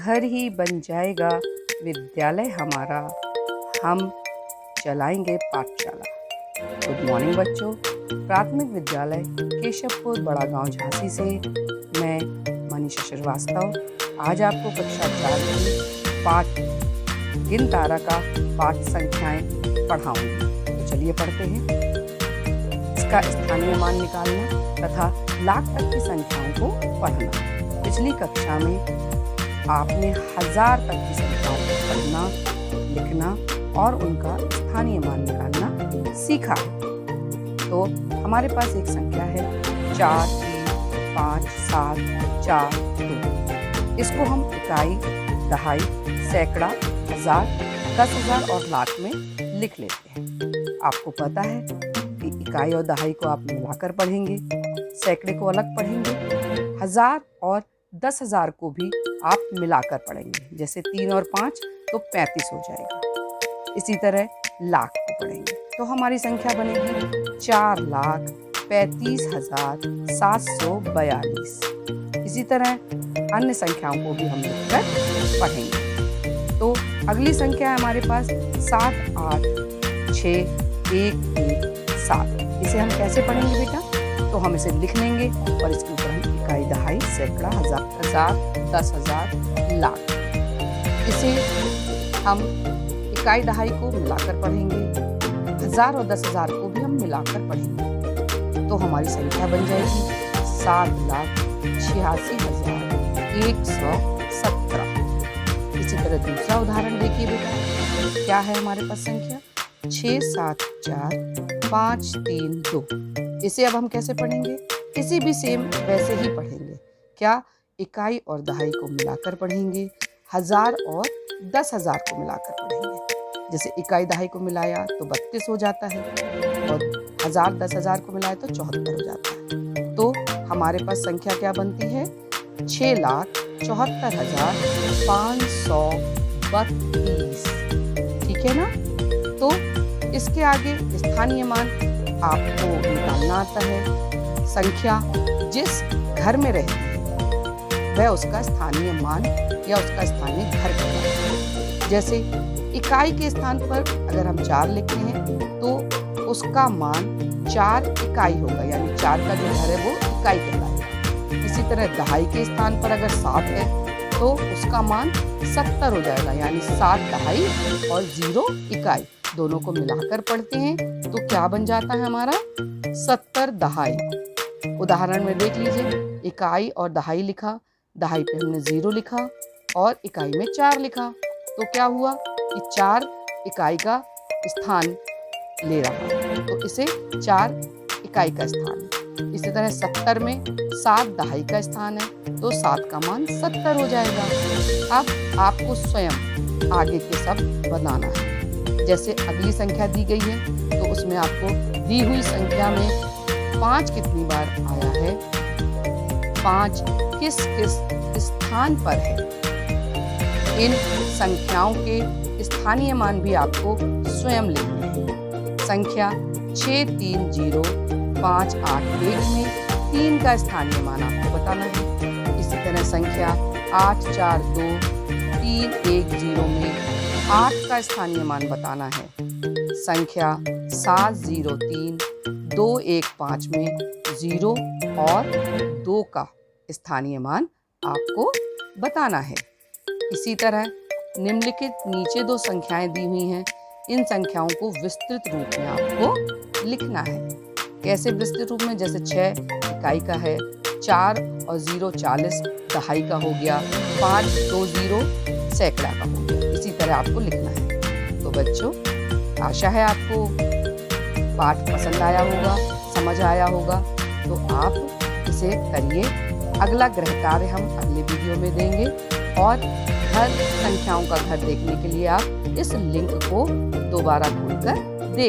घर ही बन जाएगा विद्यालय हमारा, हम चलाएंगे पाठशाला। गुड मॉर्निंग बच्चों। प्राथमिक विद्यालय केशवपुर बड़ा गांव झांसी से मैं मनीषा श्रीवास्तव आज आपको कक्षा 4 की पाठ गिन तारा का पाठ संख्याएं पढ़ाऊंगी। तो चलिए पढ़ते हैं। इसका स्थानीय मान निकालना तथा लाख तक की संख्याओं को पढ़ना। पिछली कक्षा में आपने 1000 तक की संख्याओं को पढ़ना, लिखना और उनका स्थानीय मान निकालना सीखा है। तो हमारे पास एक संख्या है 4, 3, 5, 7, 4, 2। इसको हम इकाई, दहाई, सैकड़ा, हजार, 10,000 और लाख में लिख लेते हैं। आपको पता है कि इकाई और दहाई को आप मिलाकर पढ़ेंगे, सैकड़े को अलग पढ़ेंगे, 1000 और 10,000 को भी आप मिलाकर पढ़ेंगे। जैसे 3 और 5 तो 35 हो जाएगा। इसी तरह लाख को पढ़ेंगे तो हमारी संख्या बनेगी 4,35,742। इसी तरह अन्य संख्याओं को भी हम लिखकर पढ़ेंगे। तो अगली संख्या है हमारे पास 7, 8, 6, 1, 1, 7। इसे हम कैसे पढ़ेंगे बेटा? तो हम इसे लिख लेंगे और इसके ऊपर हम इकाई, दहाई, सैकड़ा, हजार, 10,000, लाख। इसे हम इकाई, दहाई को मिलाकर पढ़ेंगे, 1000 और 10,000 को भी हम मिलाकर पढ़ेंगे। तो हमारी संख्या बन जाएगी 7,86,117। इसी तरह दूसरा उदाहरण देखिए बेटा। क्या है हमारे पास संख्या? 6,7,4,5,3,2। इसे अब हम कैसे पढ़ेंगे? इसे भी सेम वैसे ही पढ़ेंगे। क्या? इकाई और दहाई को मिलाकर पढ़ेंगे, 1000 और 10,000 को मिलाकर पढ़ेंगे। जैसे इकाई दहाई को मिलाया तो 32 हो जाता है और 1000 10,000 को मिलाया तो 74 हो जाता है। तो हमारे पास संख्या क्या बनती है? 6,74,532। ठीक है ना? तो इसके आगे स्थानीय मान आपको निकालना आता है। संख्या जिस घर में रहती है वह उसका स्थानीय मान या उसका स्थानीय घर कहलाता है। जैसे इकाई के स्थान पर अगर हम 4 लिखते हैं तो उसका मान 4 इकाई होगा, यानी 4 का जो घर है वो इकाई कहलाएगा। इसी तरह दहाई के स्थान पर अगर 7 है तो उसका मान 70 हो जाएगा, यानी 7 दहाई और 0 इकाई। दोनों को मिलाकर पढ़ते हैं तो क्या बन जाता है हमारा? 70 दहाई। उदाहरण में देख लीजिए, इकाई और दहाई लिखा, दहाई पे हमने 0 लिखा और इकाई में 4 लिखा। तो क्या हुआ कि 4 इकाई का स्थान ले रहा है, तो इसे 4 इकाई का स्थान है। इसी तरह 70 में 7 दहाई का स्थान है तो 7 का मान 70 हो जाएगा। अब आपको स्वयं आगे के शब्द बनाना है। जैसे अगली संख्या दी गई है तो उसमें आपको दी हुई संख्या में 5 कितनी बार आया है, 5 किस किस स्थान पर है। इन संख्याओं के स्थानीय मान भी आपको स्वयं लिखने हैं। संख्या 630,581 में 3 का स्थानीय मान आपको बताना है। इसी तरह संख्या 842,310 में 8 का स्थानीय मान बताना है। संख्या 703,215 में 0 और 2 का स्थानीय मान आपको बताना है। इसी तरह निम्नलिखित नीचे 2 संख्याएं दी हुई हैं। इन संख्याओं को विस्तृत रूप में आपको लिखना है। कैसे विस्तृत रूप में? जैसे 6 इकाई का है, 4 और 0 40 दहाई का हो गया, 5 2 0 सैकड़ा का हो गया। इसी तरह आपको लिखना है। तो बच्चों, आशा है आपको पाठ पसंद आया होगा, समझ आया होगा। तो आप इसे करिए। अगला गृह कार्य हम अगले वीडियो में देंगे और हर संख्याओं का घर देखने के लिए आप इस लिंक को दोबारा खोलकर देख सकते हैं।